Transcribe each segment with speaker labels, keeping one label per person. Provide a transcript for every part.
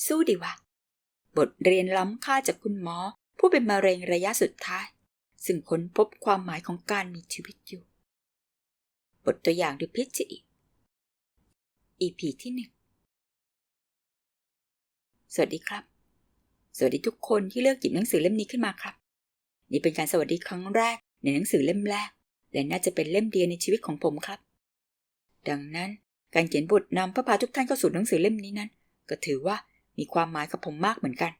Speaker 1: สู้ดีวะบทเรียนล้ำค่าจากคุณหมอผู้เป็นมะเร็งระยะสุดท้ายซึ่งค้นพบความหมายของการมีชีวิตอยู่บทตัวอย่างโดยพิจิตร EP ที่1สวัสดีครับสวัสดีทุกคนที่เลือกหยิบหนังสือเล่มนี้ขึ้นมาครับนี่เป็นการสวัสดีครั้งแรกในหนังสือเล่มแรกและน่าจะเป็นเล่มเดียวในชีวิตของผมครับดังนั้นการเขียนบทนำเพื่อพาทุกท่านเข้าสู่หนังสือเล่มนี้นั้นก็ถือว่ามีความหมายกับผมมากเหมือนกัน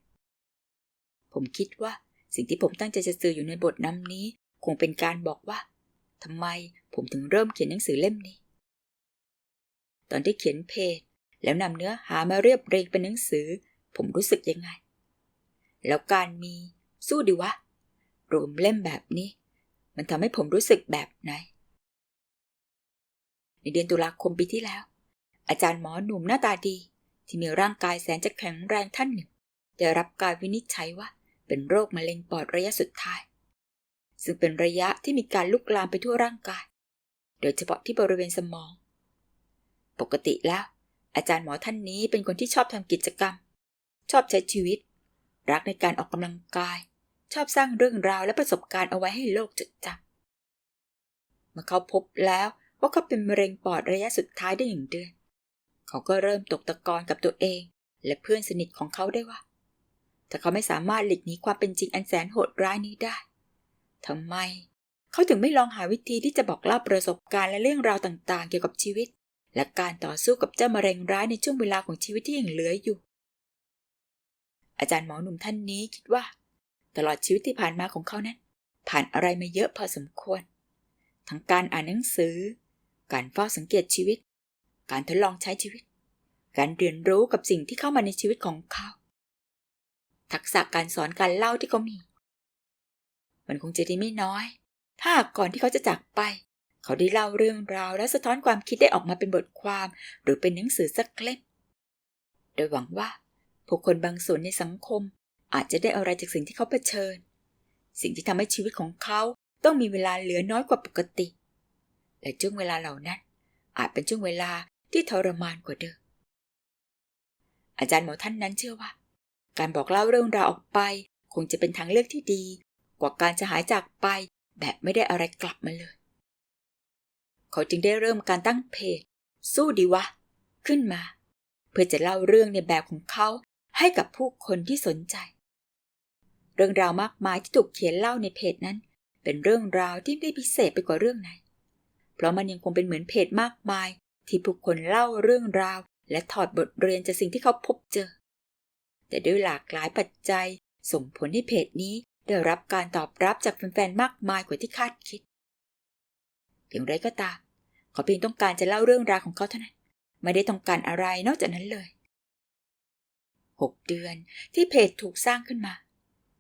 Speaker 1: ผมคิดว่าสิ่งที่ผมตั้งใจจะสื่ออยู่ในบทนำนี้คงเป็นการบอกว่าทำไมผมถึงเริ่มเขียนหนังสือเล่มนี้ตอนที่เขียนเพจแล้วนำเนื้อหามาเรียบเรียงเป็นหนังสือผมรู้สึกยังไงแล้วการมีสู้ดีวะรวมเล่มแบบนี้มันทำให้ผมรู้สึกแบบไหนในเดือนตุลาคมปีที่แล้วอาจารย์หมอหนุ่มหน้าตาดีที่มีร่างกายแสนจะแข็งแรงท่านหนึ่งได้รับการวินิจฉัยว่าเป็นโรคมะเร็งปอดระยะสุดท้ายซึ่งเป็นระยะที่มีการลุกลามไปทั่วร่างกายโดยเฉพาะที่บริเวณสมองปกติแล้วอาจารย์หมอท่านนี้เป็นคนที่ชอบทำกิจกรรมชอบใช้ชีวิตรักในการออกกำลังกายชอบสร้างเรื่องราวและประสบการณ์เอาไว้ให้โลกจดจำเมื่อเขาพบแล้วว่าเขาเป็นมะเร็งปอดระยะสุดท้ายได้1 เดือนเขาก็เริ่มตกตะกอนกับตัวเองและเพื่อนสนิทของเขาได้ว่าถ้าเขาไม่สามารถหลีกหนีความเป็นจริงอันแสนโหดร้ายนี้ได้ทำไมเขาถึงไม่ลองหาวิธีที่จะบอกเล่าประสบการณ์และเรื่องราวต่างๆเกี่ยวกับชีวิตและการต่อสู้กับเจ้ามะเร็งร้ายในช่วงเวลาของชีวิตที่ยังเหลืออยู่อาจารย์หมอหนุ่มท่านนี้คิดว่าตลอดชีวิตที่ผ่านมาของเขานั้นผ่านอะไรมาเยอะพอสมควรทั้งการอ่านหนังสือการเฝ้าสังเกตชีวิตการทดลองใช้ชีวิตการเรียนรู้กับสิ่งที่เข้ามาในชีวิตของเขาทักษะการสอนการเล่าที่เขามีมันคงจะดีไม่น้อยถ้าก่อนที่เขาจะจากไปเขาได้เล่าเรื่องราวและสะท้อนความคิดได้ออกมาเป็นบทความหรือเป็นหนังสือสักเล่มโดยหวังว่าผู้คนบางส่วนในสังคมอาจจะได้อะไรจากสิ่งที่เขาเผชิญสิ่งที่ทำให้ชีวิตของเขาต้องมีเวลาเหลือน้อยกว่าปกติและช่วงเวลาเหล่านั้นอาจเป็นช่วงเวลาที่ทรมานกว่าเดิมอาจารย์หมอท่านนั้นเชื่อว่าการบอกเล่าเรื่องราวออกไปคงจะเป็นทางเลือกที่ดีกว่าการจะหายจากไปแบบไม่ได้อะไรกลับมาเลยเขาจึงได้เริ่มการตั้งเพจสู้ดีวะขึ้นมาเพื่อจะเล่าเรื่องในแบบของเขาให้กับผู้คนที่สนใจเรื่องราวมากมายที่ถูกเขียนเล่าในเพจนั้นเป็นเรื่องราวที่ไม่ได้พิเศษไปกว่าเรื่องไหนเพราะมันยังคงเป็นเหมือนเพจมากมายที่ผู้คนเล่าเรื่องราวและถอดบทเรียนจากสิ่งที่เขาพบเจอแต่ด้วยหลากหลายปัจจัยส่งผลให้เพจนี้ได้รับการตอบรับจากแฟนๆมากมายกว่าที่คาดคิดอย่างไรก็ตามเขาเพียงต้องการจะเล่าเรื่องราวของเขาเท่านั้นไม่ได้ต้องการอะไรนอกจากนั้นเลย6 เดือนที่เพจถูกสร้างขึ้นมา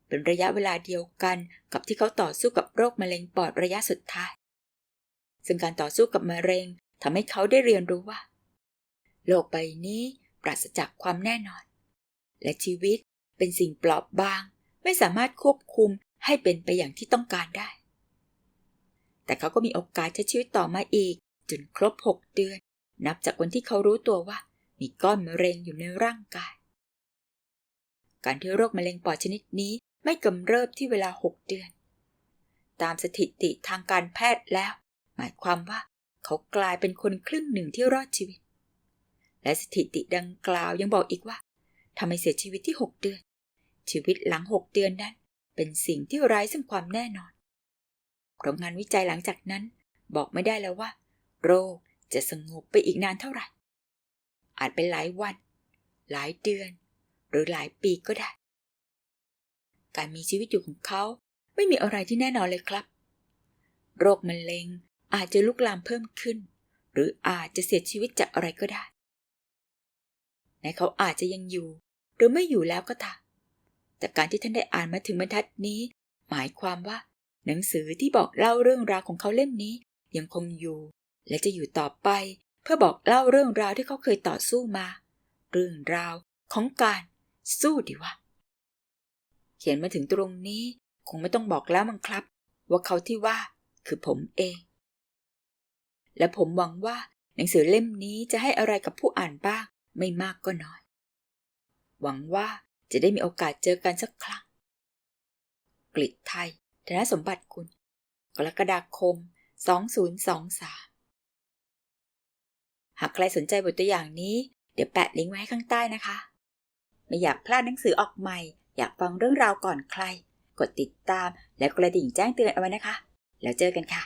Speaker 1: เป็นระยะเวลาเดียวกันกับที่เขาต่อสู้กับโรคมะเร็งปอดระยะสุดท้ายซึ่งการต่อสู้กับมะเร็งทำให้เขาได้เรียนรู้ว่าโลกใบนี้ปราศจากความแน่นอนและชีวิตเป็นสิ่งเปราะบางไม่สามารถควบคุมให้เป็นไปอย่างที่ต้องการได้แต่เขาก็มีโอกาสใช้ชีวิตต่อมาอีกจนครบ6 เดือนนับจากวันที่เขารู้ตัวว่ามีก้อนมะเร็งอยู่ในร่างกายการที่โรคมะเร็งปอดชนิดนี้ไม่กำเริบที่เวลา6 เดือนตามสถิติทางการแพทย์แล้วหมายความว่าเขากลายเป็นคนครึ่งหนึ่งที่รอดชีวิตและสถิติดังกล่าวยังบอกอีกว่าทำให้เสียชีวิตที่6 เดือนชีวิตหลัง6 เดือนนั้นเป็นสิ่งที่ไร้ซึ่งความแน่นอนเพราะงานวิจัยหลังจากนั้นบอกไม่ได้แล้วว่าโรคจะสงบไปอีกนานเท่าไหร่อาจเป็นหลายวันหลายเดือนหรือหลายปีก็ได้การมีชีวิตอยู่ของเขาไม่มีอะไรที่แน่นอนเลยครับโรคมะเร็งอาจจะลุกลามเพิ่มขึ้นหรืออาจจะเสียชีวิตจากอะไรก็ได้และเขาอาจจะยังอยู่หรือไม่อยู่แล้วก็ตามแต่การที่ท่านได้อ่านมาถึงบรรทัดนี้หมายความว่าหนังสือที่บอกเล่าเรื่องราวของเขาเล่มนี้ยังคงอยู่และจะอยู่ต่อไปเพื่อบอกเล่าเรื่องราวที่เขาเคยต่อสู้มาเรื่องราวของการสู้ดีวะเขียนมาถึงตรงนี้คงไม่ต้องบอกแล้วมั้งครับว่าเขาที่ว่าคือผมเองและผมหวังว่าหนังสือเล่มนี้จะให้อะไรกับผู้อ่านบ้างไม่มากก็น้อย หวังว่าจะได้มีโอกาสเจอกันสักครั้งกฤษไทย ธนสมบัติกุล กรกฎาคม 2023 หากใครสนใจบทตัวอย่างนี้เดี๋ยวแปะลิงก์ไว้ให้ข้างใต้นะคะไม่อยากพลาดหนังสือออกใหม่อยากฟังเรื่องราวก่อนใครกดติดตามและกระดิ่งแจ้งเตือนเอาไว้นะคะแล้วเจอกันค่ะ